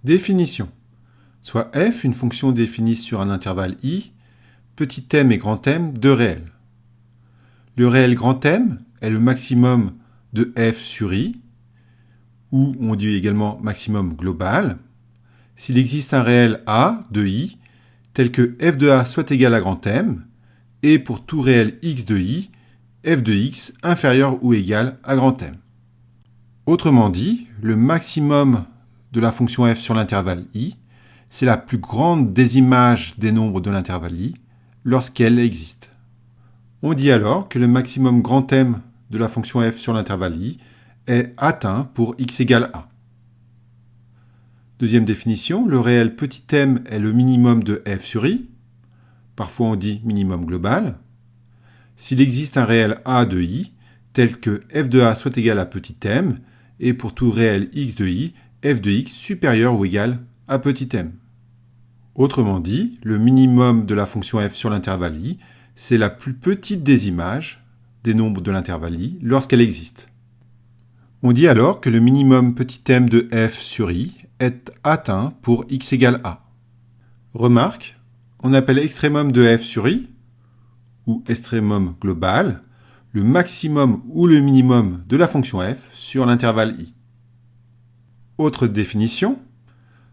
Définition. Soit f une fonction définie sur un intervalle i, petit m et grand M, deux réels. Le réel grand M est le maximum de f sur i, ou on dit également maximum global, s'il existe un réel a de i, tel que f de a soit égal à grand M, et pour tout réel x de i, f de x inférieur ou égal à grand M. Autrement dit, le maximum de la fonction f sur l'intervalle i, c'est la plus grande des images des nombres de l'intervalle i lorsqu'elle existe. On dit alors que le maximum grand M de la fonction f sur l'intervalle i est atteint pour x égale a. Deuxième définition, le réel petit m est le minimum de f sur i, parfois on dit minimum global, s'il existe un réel a de i, tel que f de a soit égal à petit m, et pour tout réel x de i, f de x supérieur ou égal à petit m. Autrement dit, le minimum de la fonction f sur l'intervalle i, c'est la plus petite des images des nombres de l'intervalle i lorsqu'elle existe. On dit alors que le minimum petit m de f sur i est atteint pour x égale a. Remarque, on appelle extrémum de f sur i, ou extrémum global, le maximum ou le minimum de la fonction f sur l'intervalle i. Autre définition,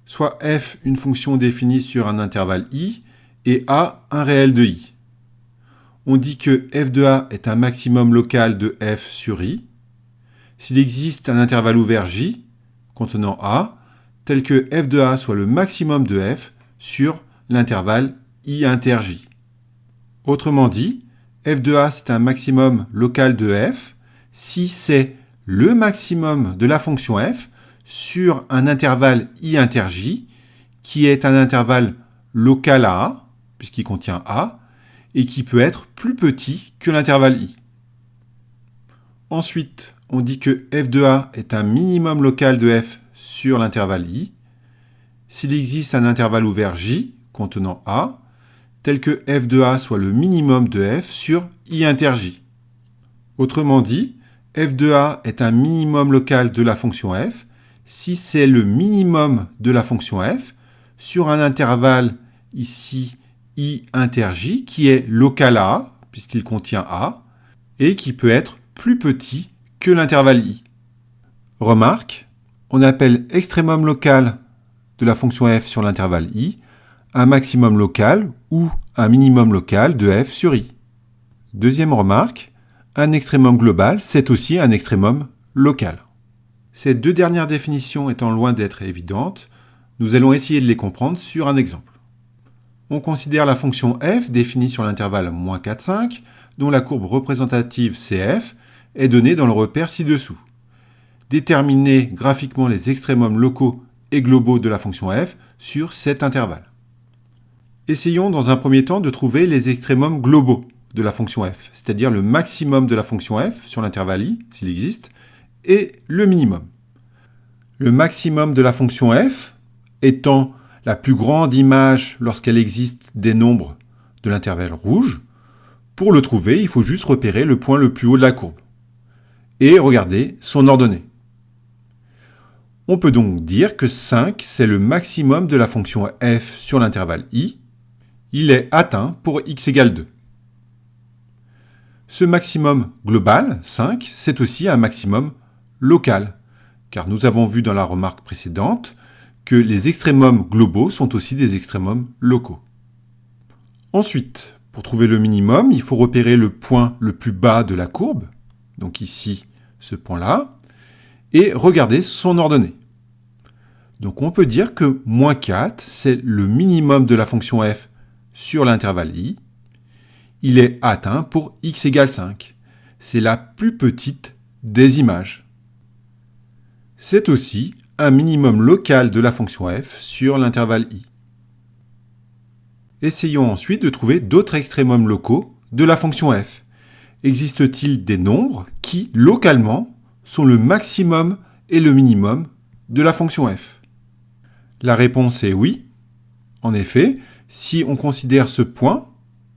soit f une fonction définie sur un intervalle i et a un réel de i. On dit que f de a est un maximum local de f sur i, s'il existe un intervalle ouvert j contenant a, tel que f de a soit le maximum de f sur l'intervalle i inter j. Autrement dit, f de a c'est un maximum local de f si c'est le maximum de la fonction f sur un intervalle i inter j qui est un intervalle local à a, puisqu'il contient a, et qui peut être plus petit que l'intervalle i. Ensuite, on dit que f de a est un minimum local de f sur l'intervalle i s'il existe un intervalle ouvert j contenant a, tel que f de a soit le minimum de f sur i inter j. Autrement dit, f de a est un minimum local de la fonction f si c'est le minimum de la fonction f sur un intervalle ici i inter j qui est local à a, puisqu'il contient a, et qui peut être plus petit que l'intervalle i. Remarque, on appelle extrémum local de la fonction f sur l'intervalle i un maximum local ou un minimum local de f sur i. Deuxième remarque, un extrémum global, c'est aussi un extrémum local. Ces deux dernières définitions étant loin d'être évidentes, nous allons essayer de les comprendre sur un exemple. On considère la fonction f définie sur l'intervalle -4, 5, dont la courbe représentative cf est donnée dans le repère ci-dessous. Déterminer graphiquement les extrémums locaux et globaux de la fonction f sur cet intervalle. Essayons dans un premier temps de trouver les extrémums globaux de la fonction f, c'est-à-dire le maximum de la fonction f sur l'intervalle i, s'il existe, et le minimum. Le maximum de la fonction f étant la plus grande image lorsqu'elle existe des nombres de l'intervalle rouge. Pour le trouver, il faut juste repérer le point le plus haut de la courbe et regarder son ordonnée. On peut donc dire que 5, c'est le maximum de la fonction f sur l'intervalle i. Il est atteint pour x égale 2. Ce maximum global, 5, c'est aussi un maximum local, car nous avons vu dans la remarque précédente que les extrémums globaux sont aussi des extrémums locaux. Ensuite, pour trouver le minimum, il faut repérer le point le plus bas de la courbe, donc ici, ce point-là, et regarder son ordonnée. Donc on peut dire que -4, c'est le minimum de la fonction f sur l'intervalle i. Il est atteint pour x égale 5. C'est la plus petite des images. C'est aussi un minimum local de la fonction f sur l'intervalle i. Essayons ensuite de trouver d'autres extrémums locaux de la fonction f. Existe-t-il des nombres qui, localement, sont le maximum et le minimum de la fonction f? La réponse est oui. En effet, si on considère ce point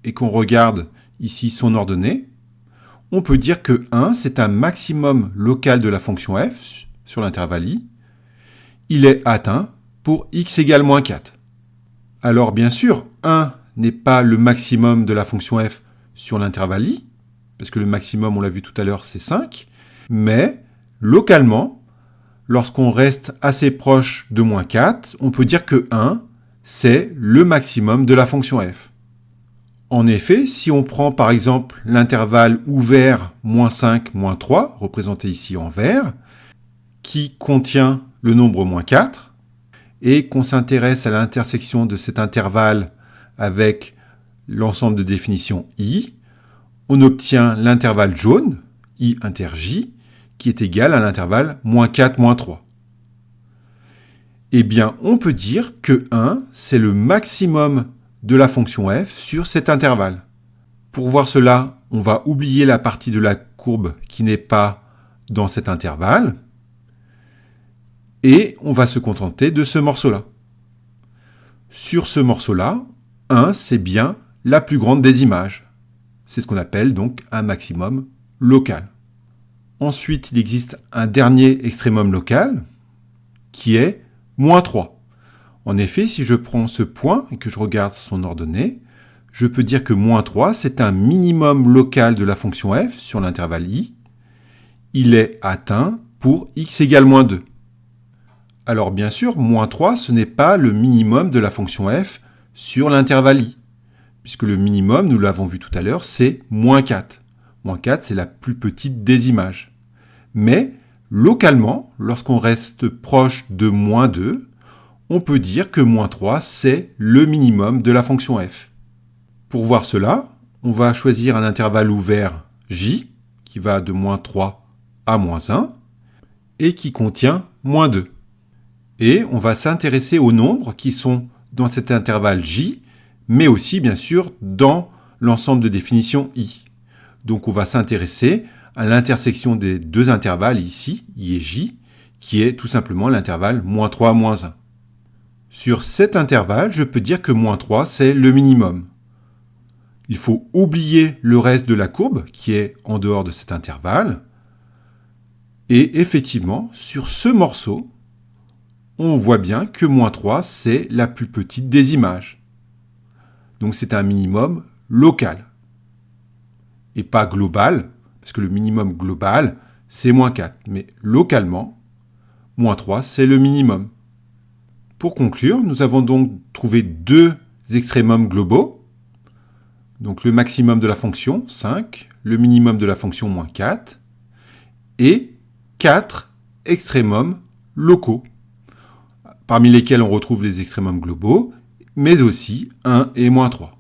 et qu'on regarde ici son ordonnée, on peut dire que 1, c'est un maximum local de la fonction f sur l'intervalle i. Il est atteint pour x égale moins 4. Alors bien sûr, 1 n'est pas le maximum de la fonction f sur l'intervalle i, parce que le maximum, on l'a vu tout à l'heure, c'est 5, mais localement, lorsqu'on reste assez proche de moins 4, on peut dire que 1, c'est le maximum de la fonction f. En effet, si on prend par exemple l'intervalle ouvert moins 5, moins 3, représenté ici en vert, qui contient le nombre moins 4, et qu'on s'intéresse à l'intersection de cet intervalle avec l'ensemble de définitions i, on obtient l'intervalle jaune, i inter j, qui est égal à l'intervalle moins 4, moins 3. Eh bien, on peut dire que 1, c'est le maximum de la fonction f sur cet intervalle. Pour voir cela, on va oublier la partie de la courbe qui n'est pas dans cet intervalle, et on va se contenter de ce morceau-là. Sur ce morceau-là, 1, c'est bien la plus grande des images. C'est ce qu'on appelle donc un maximum local. Ensuite, il existe un dernier extrémum local, qui est moins 3. En effet, si je prends ce point et que je regarde son ordonnée, je peux dire que moins 3, c'est un minimum local de la fonction f sur l'intervalle i. Il est atteint pour x égale moins 2. Alors bien sûr, moins 3, ce n'est pas le minimum de la fonction f sur l'intervalle i, puisque le minimum, nous l'avons vu tout à l'heure, c'est moins 4. Moins 4, c'est la plus petite des images. Mais localement, lorsqu'on reste proche de moins 2, on peut dire que moins 3, c'est le minimum de la fonction f. Pour voir cela, on va choisir un intervalle ouvert j, qui va de moins 3 à moins 1, et qui contient moins 2. Et on va s'intéresser aux nombres qui sont dans cet intervalle j, mais aussi, bien sûr, dans l'ensemble de définitions i. Donc on va s'intéresser à l'intersection des deux intervalles ici, i et j, qui est tout simplement l'intervalle moins 3 à moins 1. Sur cet intervalle, je peux dire que moins 3, c'est le minimum. Il faut oublier le reste de la courbe, qui est en dehors de cet intervalle. Et effectivement, sur ce morceau, on voit bien que moins 3, c'est la plus petite des images. Donc c'est un minimum local. Et pas global, parce que le minimum global, c'est moins 4. Mais localement, moins 3, c'est le minimum. Pour conclure, nous avons donc trouvé deux extrémums globaux. Donc le maximum de la fonction, 5, le minimum de la fonction, moins 4, et 4 extrémums locaux, parmi lesquels on retrouve les extrémums globaux, mais aussi 1 et moins 3.